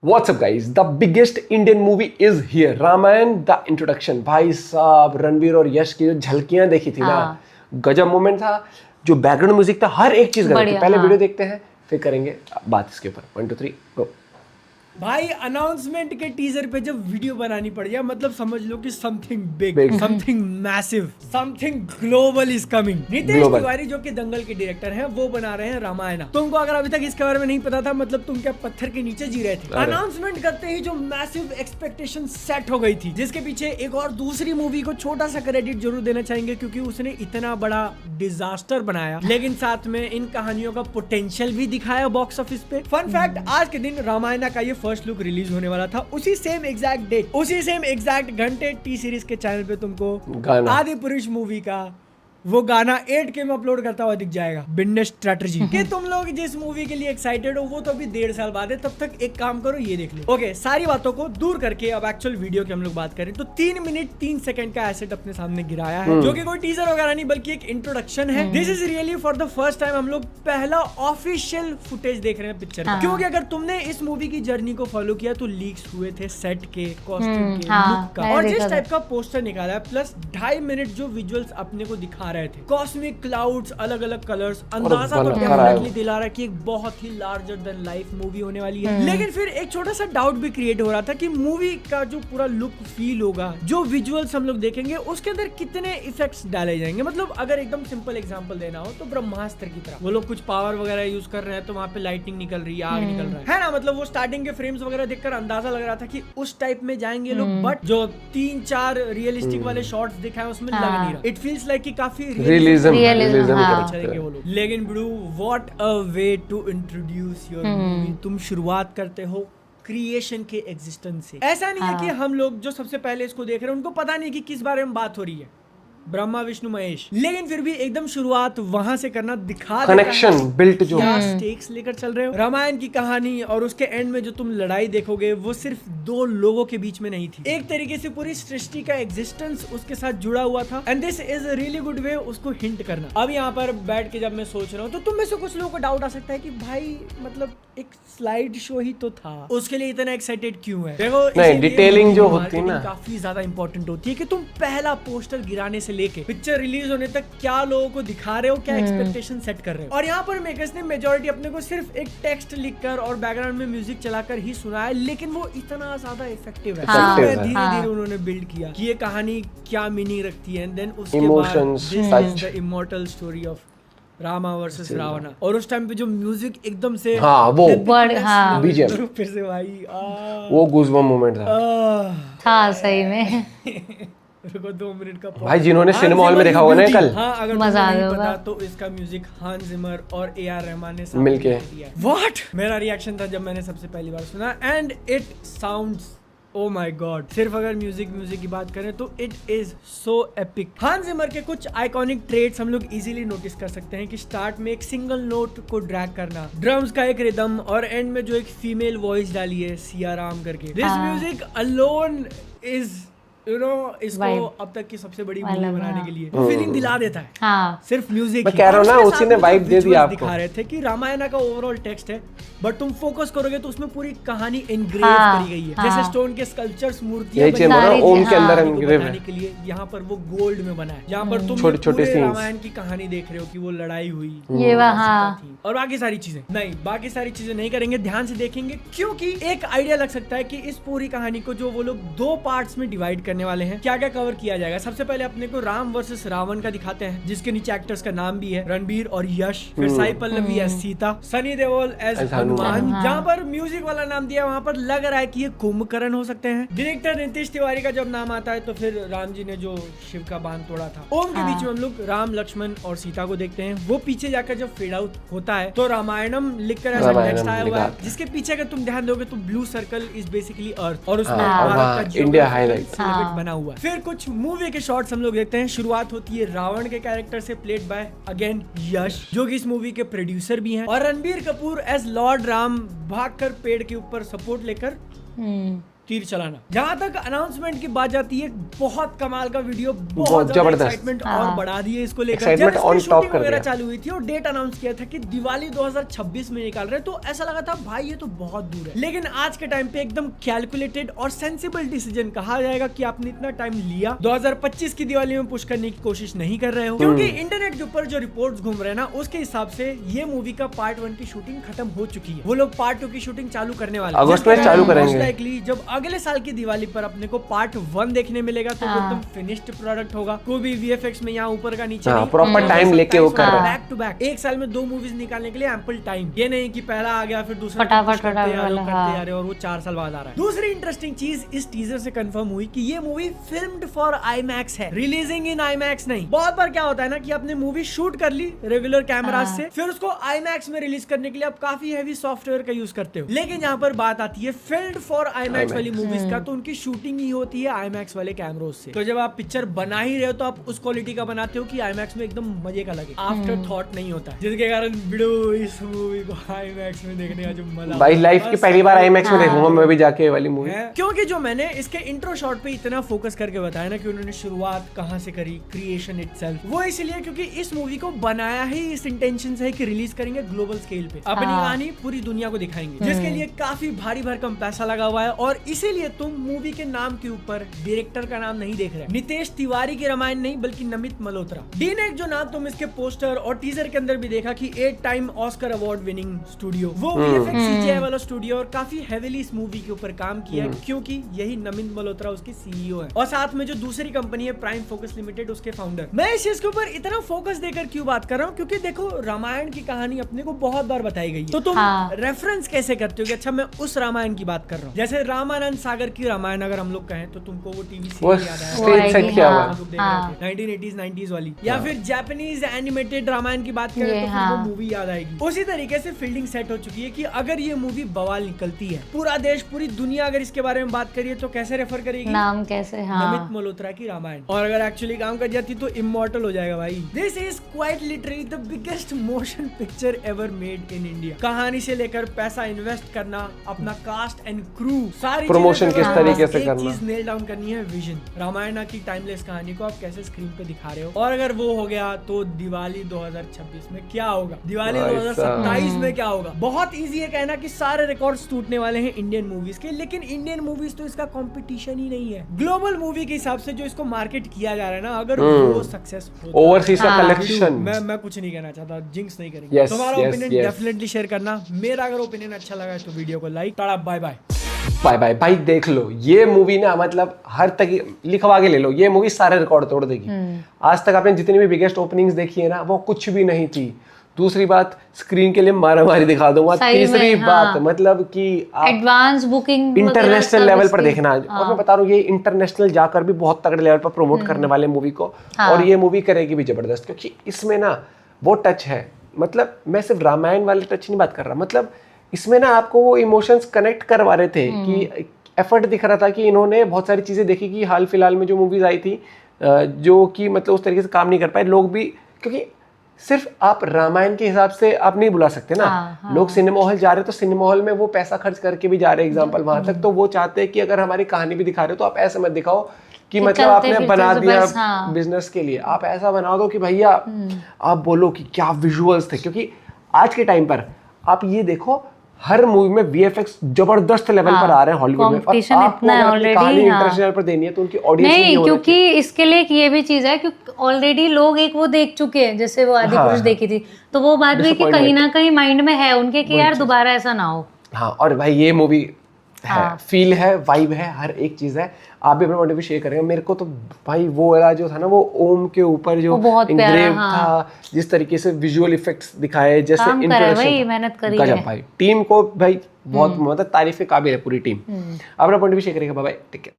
What's up guys? The biggest Indian movie is here. Ramayan the introduction. भाई साहब रणवीर और यश की जो झलकियां देखी थी ना, गजब मोमेंट था। जो बैकग्राउंड म्यूजिक था, हर एक चीज गजब थी। पहले वीडियो देखते हैं फिर करेंगे बात इसके ऊपर। 1 2 3 गो। भाई अनाउंसमेंट के टीजर पे जब वीडियो बनानी पड़ जाए, मतलब समझ लो कि something big, something massive, something global is coming. Nitesh Tiwari जो कि दंगल के डायरेक्टर हैं, वो बना रहे हैं रामायण। तुमको अगर अभी तक इसके बारे में नहीं पता था, मतलब तुम क्या पत्थर के नीचे जी रहे थे। अनाउंसमेंट करते ही जो मैसिव एक्सपेक्टेशन सेट हो गई थी, जिसके पीछे एक और दूसरी मूवी को छोटा सा क्रेडिट जरूर देना चाहेंगे, क्योंकि उसने इतना बड़ा डिजास्टर बनाया, लेकिन साथ में इन कहानियों का पोटेंशियल भी दिखाया बॉक्स ऑफिस पे। फन फैक्ट, आज के दिन रामायण का ये फर्स्ट लुक रिलीज होने वाला था। उसी सेम एग्जैक्ट डेट, उसी सेम एग्जैक्ट घंटे टी सीरीज के चैनल पे तुमको आदि पुरुष मूवी का वो गाना 8K में अपलोड करता हुआ दिख जाएगा। बिजनेस स्ट्रेटजी कि तुम लोग जिस मूवी के लिए एक्साइटेड हो वो तो अभी 1.5 साल बाद है, तब तक एक काम करो, ये देख लो। ओके, सारी बातों को दूर करके अब एक्चुअल वीडियो की हम लोग बात करें तो 3 मिनट 3 सेकंड का एसेट अपने सामने गिराया है, जो कि कोई टीजर वगैरह नहीं बल्कि एक इंट्रोडक्शन है। This is really for the first time हम लोग पहला ऑफिशियल फुटेज देख रहे हैं पिक्चर का। क्योंकि अगर तुमने इस मूवी की जर्नी को फॉलो किया तो लीक्स हुए थे सेट के, कॉस्ट्यूम के, लुक का, और जिस टाइप का पोस्टर निकाला है, प्लस 2.5 मिनट जो विजुअल्स अपने को दिखा रहे थे, कॉस्मिक क्लाउड्स, अलग अलग कलर्स, अंदाजा तो डेफिनेटली दिला रहा है कि एक बहुत ही लार्जर देन लाइफ मूवी होने वाली है। लेकिन फिर एक छोटा सा डाउट भी क्रिएट हो रहा था कि मूवी का जो पूरा लुक फील होगा, जो विजुअल्स हम लोग देखेंगे, उसके अंदर कितने इफेक्ट्स डाले जाएंगे। मतलब अगर एकदम सिंपल एग्जांपल देना हो तो ब्रह्मास्त्र की तरह वो लोग कुछ पावर वगैरह यूज कर रहे हैं, तो वहाँ पे लाइटिंग निकल रही है, आग निकल रहा है ना। मतलब वो स्टार्टिंग के फ्रेम्स वगैरह देखकर अंदाजा लग रहा था कि उस टाइप में जाएंगे लोग, बट जो 3-4 रियलिस्टिक वाले शॉट्स दिखाए उसमें लग नहीं रहा। इट फील्स लाइक कि काफी रियलिज्म वो लोग। लेकिन bruh, what a way to introduce your movie. तुम शुरुआत करते हो क्रिएशन के एग्जिस्टेंस से। ऐसा नहीं है कि हम लोग जो सबसे पहले इसको देख रहे हैं उनको पता नहीं कि किस बारे में बात हो रही है, ब्रह्मा विष्णु महेश, लेकिन फिर भी एकदम शुरुआत वहां से करना दिखा कनेक्शन बिल्ट जो स्टेक्स लेकर चल रहे हो। रामायण की कहानी और उसके एंड में जो तुम लड़ाई देखोगे वो सिर्फ 2 लोगों के बीच में नहीं थी, एक तरीके से पूरी सृष्टि का एग्जिस्टेंस उसके साथ जुड़ा हुआ था। And this is a really good way उसको हिंट करना। अब यहाँ पर बैठ के जब मैं सोच रहा हूँ तो तुम में से कुछ लोगों को डाउट आ सकता है कि भाई मतलब एक स्लाइड शो ही तो था, उसके लिए इतना एक्साइटेड क्यों है। देखो नहीं, डिटेलिंग जो होती है ना काफी ज्यादा इंपॉर्टेंट होती है कि तुम पहला पोस्टर गिराने से लेके पिक्चर रिलीज होने तक क्या लोगों को दिखा रहे हो, क्या एक्सपेक्टेशन सेट कर रहे हो। और यहाँ पर मेकर्स ने मेजॉरिटी अपने को सिर्फ एक टेक्स्ट लिखकर और बैकग्राउंड में म्यूजिक चलाकर ही सुनाया, लेकिन वो इतना ज्यादा इफेक्टिव है। धीरे-धीरे उन्होंने बिल्ड किया कि ये कहानी क्या मीनिंग रखती है, एंड देन उसके बाद this is the immortal story of Rama versus Ravana. और उस टाइम पे जो म्यूजिक एकदम से वो बीजीएम फिर से भाई वो गूज़बम्प मोमेंट था सही में। रुको 2 मिनट का भाई, जिन्होंने सिनेमा हॉल में देखा होगा ना कल, अगर मजा आ गया तो इसका म्यूजिक हांस जिमर और AR रहमान ने मिलके दिया। व्हाट मेरा रिएक्शन था जब मैंने सबसे पहली बार सुना, and it sounds oh my God. सिर्फ अगर म्यूजिक की बात करें तो इट इज सो एपिक। हांस जिमर के कुछ आइकॉनिक ट्रेड्स हम लोग इजीली नोटिस कर सकते हैं कि स्टार्ट में एक सिंगल नोट को ड्रैग करना, ड्रम्स का एक रिदम, और एंड में जो एक फीमेल वॉइस डाली है सिया राम करके। दिस म्यूजिक अलोन इज इसको अब तक की सबसे बड़ी मूवी बनाने के लिए फीलिंग दिला देता है। सिर्फ म्यूजिक मैं कह रहा हूं ना, उसी ने वाइब दे दी आपको। दिखा रहे थे कि रामायण का ओवरऑल टेक्स्ट है, बट तुम फोकस करोगे तो उसमें पूरी कहानी एनग्रेव करी गई है। जैसे स्टोन के स्कल्पचर्स, मूर्तियां ओम के अंदर एनग्रेव बनाने के लिए यहाँ पर वो गोल्ड में बना है। यहाँ पर तुम छोटे रामायण की कहानी देख रहे हो कि वो लड़ाई हुई, ये और बाकी सारी चीजें नहीं, बाकी सारी चीजें नहीं करेंगे, ध्यान से देखेंगे, क्योंकि एक आइडिया लग सकता है कि इस पूरी कहानी को जो वो लोग 2 पार्ट्स में डिवाइड करने वाले हैं, क्या क्या कवर किया जाएगा। सबसे पहले अपने को राम वर्सेस रावण का दिखाते हैं, जिसके नीचे एक्टर्स का नाम भी है रणबीर और यश। फिर साई पल्लवी एज सीता, सनी देओल एज हनुमान। जहाँ पर म्यूजिक वाला नाम दिया वहाँ पर लग रहा है कि ये कुंभकर्ण हो सकते हैं। डायरेक्टर नितेश तिवारी का जब नाम आता है तो फिर राम जी ने जो शिव का बांध तोड़ा था। ओम के बीच में हम लोग राम, लक्ष्मण और सीता को देखते हैं। वो पीछे जाकर जब फेड आउट होता है तो रामायणम लिखकर ऐसा टेक्स्ट आया हुआ है, जिसके पीछे अगर तुम ध्यान दोगे तो blue circle is basically earth, और उसमें भारत का इंडिया हाईलाइट बना हुआ है। फिर कुछ मूवी के शॉट्स हम लोग देखते हैं। शुरुआत होती है रावण के कैरेक्टर से, प्लेड बाय अगेन यश, जो कि इस मूवी के प्रोड्यूसर भी हैं, और रणबीर कपूर एज लॉर्ड राम भागकर पेड़ के ऊपर सपोर्ट लेकर तीर चलाना। जहाँ तक अनाउंसमेंट की बात जाती है, बहुत कमाल का वीडियो, बहुत जबरदस्त एक्साइटमेंट और बढ़ा दिए इसको लेकर। एक्साइटमेंट ऑन टॉप कर दिया चालू हुई थी और डेट अनाउंस किया था कि दिवाली 2026 में निकाल रहे, तो ऐसा लगा था भाई ये तो बहुत दूर है। लेकिन आज के टाइम पे एकदम कैलकुलेटेड और सेंसिबल डिसीजन कहा जाएगा कि आपने इतना टाइम लिया, 2025 की दिवाली में पुश करने की कोशिश नहीं कर रहे हो, क्योंकि इंटरनेट के ऊपर जो रिपोर्ट्स घूम रहे हैं ना, उसके हिसाब से ये मूवी का पार्ट 1 की शूटिंग खत्म हो चुकी है। वो लोग पार्ट 2 की शूटिंग चालू करने वाले हैं, अगस्त में चालू करेंगे। लाइकली जब अगले साल की दिवाली पर अपने को पार्ट 1 देखने मिलेगा तो एकदम फिनिश्ड प्रोडक्ट होगा, कोई भी वीएफएक्स में यहाँ ऊपर का नीचे नहीं, प्रॉपर टाइम लेके वो कर रहा है, बैक टू बैक। एक साल में 2 मूवीज निकालने के लिए एम्पल टाइम, ये नहीं कि पहला आ गया फिर दूसरा फटाफट करते आ रहे और वो 4 साल बाद आ रहा है। दूसरी इंटरेस्टिंग चीज इस टीजर से कंफर्म हुई कि ये मूवी फिल्म्ड फॉर आईमैक्स है, रिलीजिंग इन आईमैक्स नहीं। बहुत बार क्या होता है ना कि आपने मूवी शूट कर ली रेगुलर कैमरास से, फिर उसको आईमैक्स में रिलीज करने के लिए आप काफी हैवी सॉफ्टवेयर का यूज करते हो, लेकिन यहाँ पर बात आती है फिल्म्ड फॉर आईमैक्स वाली मूवीज का, तो उनकी शूटिंग ही होती है आईमैक्स वाले कैमरों से। तो जब आप पिक्चर बना ही रहे हो तो आप उस क्वालिटी का बनाते हो कि आईमैक्स में एकदम मजे का लगे, आफ्टर थॉट नहीं होता है, जिसके कारण वीडियो इस मूवी को आईमैक्स में देखने का जो मजा भाई लाइफ की पहली बार आईमैक्स में देखूंगा मैं भी जाके वाली मूवी, क्योंकि जो मैंने इसके इंट्रो शॉट पे इतना फोकस करके बताया ना कि उन्होंने शुरुआत कहां से करी, क्रिएशन इटसेल्फ, वो इसलिए क्योंकि इस मूवी को बनाया ही इस इंटेंशन से है कि रिलीज करेंगे ग्लोबल स्केल पे, अपनी कहानी पूरी दुनिया को दिखाएंगे, जिसके लिए काफी भारी भरकम पैसा लगा हुआ है। और इसीलिए तुम मूवी के नाम के ऊपर डायरेक्टर का नाम नहीं देख रहे, नितेश तिवारी की रामायण नहीं बल्कि नमित मल्होत्रा। डीनेक जो नाम तुम इसके पोस्टर और टीजर के अंदर भी देखा कि 8 time Oscar award winning studio, वो वीएफएक्स सीजीआई वाला स्टूडियो, और काफी हेवीली इस मूवी के ऊपर काम किया है, क्योंकि यही नमित मल्होत्रा उसके सीईओ है, और साथ में जो दूसरी कंपनी है प्राइम फोकस लिमिटेड, उसके फाउंडर। मैं इस चीज के ऊपर इतना फोकस देकर क्यों बात कर रहा हूँ, क्योंकि देखो रामायण की कहानी अपने को बहुत बार बताई गई है, तो तुम रेफरेंस कैसे करते हो कि अच्छा मैं उस रामायण की बात कर रहा हूँ। जैसे रामानंद सागर की रामायण अगर हम लोग कहें तो तुमको वो टीवी सीरीज याद आएगा 1980s 90s वाली, या फिर जापानीज एनिमेटेड रामायण की बात करें तो वो मूवी याद आएगी। उसी तरीके से फील्डिंग सेट हो चुकी है कि अगर ये मूवी बवाल निकलती है, पूरा देश पूरी दुनिया अगर इसके बारे में बात करिए तो कैसे रेफर करेगी, नाम कैसे, नमित मल्होत्रा की रामायण। और अगर एक्चुअली काम कर जाती तो इमॉर्टल हो जाएगा भाई। This is quite literally the biggest motion picture ever made in India. कहानी से लेकर पैसा इन्वेस्ट करना, अपना कास्ट एंड क्रू, सारी प्रमोशन किस तरीके से करना, चीज नेल डाउन करनी है, विजन। रामायण की टाइमलेस कहानी को आप कैसे स्क्रीन पे दिखा रहे हो, और अगर वो हो गया तो दिवाली 2026 में क्या होगा, दिवाली 2027 में क्या होगा। बहुत इजी है कहना कि सारे रिकॉर्ड्स टूटने वाले हैं इंडियन मूवीज के, लेकिन इंडियन मूवीज तो इसका कंपटीशन ही नहीं है। ग्लोबल मूवी के हिसाब से जो इसको मार्केट किया जा रहा है ना, अगर वो सक्सेस ओवरसीज का कलेक्शन, मैं कुछ नहीं कहना चाहता, जिंक्स नहीं करेंगे। तुम्हारा ओपिनियन डेफिनेटली शेयर करना, मेरा अगर ओपिनियन अच्छा लगा तो वीडियो को like, tata bye bye bye bye. भाई देख लो ये मूवी ना, मतलब हर तक लिखवा के ले लो, ये मूवी सारे रिकॉर्ड तोड़ देगी। आज तक आपने जितनी भी बिगेस्ट ओपनिंग्स देखी है ना, वो कुछ भी नहीं थी। दूसरी बात, स्क्रीन के लिए मारामारी दिखा दूंगा। तीसरी बात मतलब कि एडवांस बुकिंग इंटरनेशनल लेवल पर देखना, और मैं बता रहा हूँ ये इंटरनेशनल जाकर भी बहुत तगड़े लेवल पर प्रमोट करने वाले मूवी को, और ये मूवी करेगी भी जबरदस्त, क्योंकि इसमें ना वो टच है। मतलब मैं सिर्फ रामायण वाले टच नहीं बात कर रहा, मतलब इसमें ना आपको वो इमोशंस कनेक्ट करवा रहे थे कि एफर्ट दिख रहा था कि इन्होंने बहुत सारी चीज़ें देखी कि हाल फिलहाल में जो मूवीज आई थी जो कि मतलब उस तरीके से काम नहीं कर पाए लोग भी, क्योंकि सिर्फ आप रामायण के हिसाब से आप नहीं बुला सकते ना। लोग सिनेमा हॉल जा रहे हैं तो सिनेमा हॉल में वो पैसा खर्च करके भी जा रहे हैं एग्जाम्पल वहां तक, तो वो चाहते हैं कि अगर हमारी कहानी भी दिखा रहे हो तो आप ऐसे मत दिखाओ कि मतलब आपने बना दिया बिजनेस के लिए, आप ऐसा बना दो कि भैया आप बोलो कि क्या विजुअल्स थे। क्योंकि आज के टाइम पर आप ये देखो हर मूवी में वीएफएक्स जबरदस्त लेवल पर आ रहे हैं हॉलीवुड में, और आपको अगर अपनी कहानी इंटरनेशनल पर देनी है तो उनकी ऑडियंस नहीं, क्योंकि इसके लिए ये भी चीज है क्योंकि ऑलरेडी लोग एक वो देख चुके हैं, जैसे वो आदिपुरुष देखी थी, तो वो बात भी कि कहीं ना कहीं माइंड में है उनके कि यार दोबारा ऐसा ना हो। हाँ, और भाई ये मूवी है, फील है, वाइब है, हर एक चीज है। आप भी अपना पॉइंट ऑफ व्यू शेयर करेंगे। मेरे को तो भाई वो वाला जो था ना, वो ओम के ऊपर जो इंग्रेव था, जिस तरीके से विजुअल इफेक्ट्स दिखाए, जैसे इंट्रोडक्शन, मेहनत करी है भाई। टीम को भाई बहुत मतलब तारीफ के काबिल है पूरी टीम। अपना पॉइंट ऑफ व्यू शेयर करेगा। Bye bye, take care.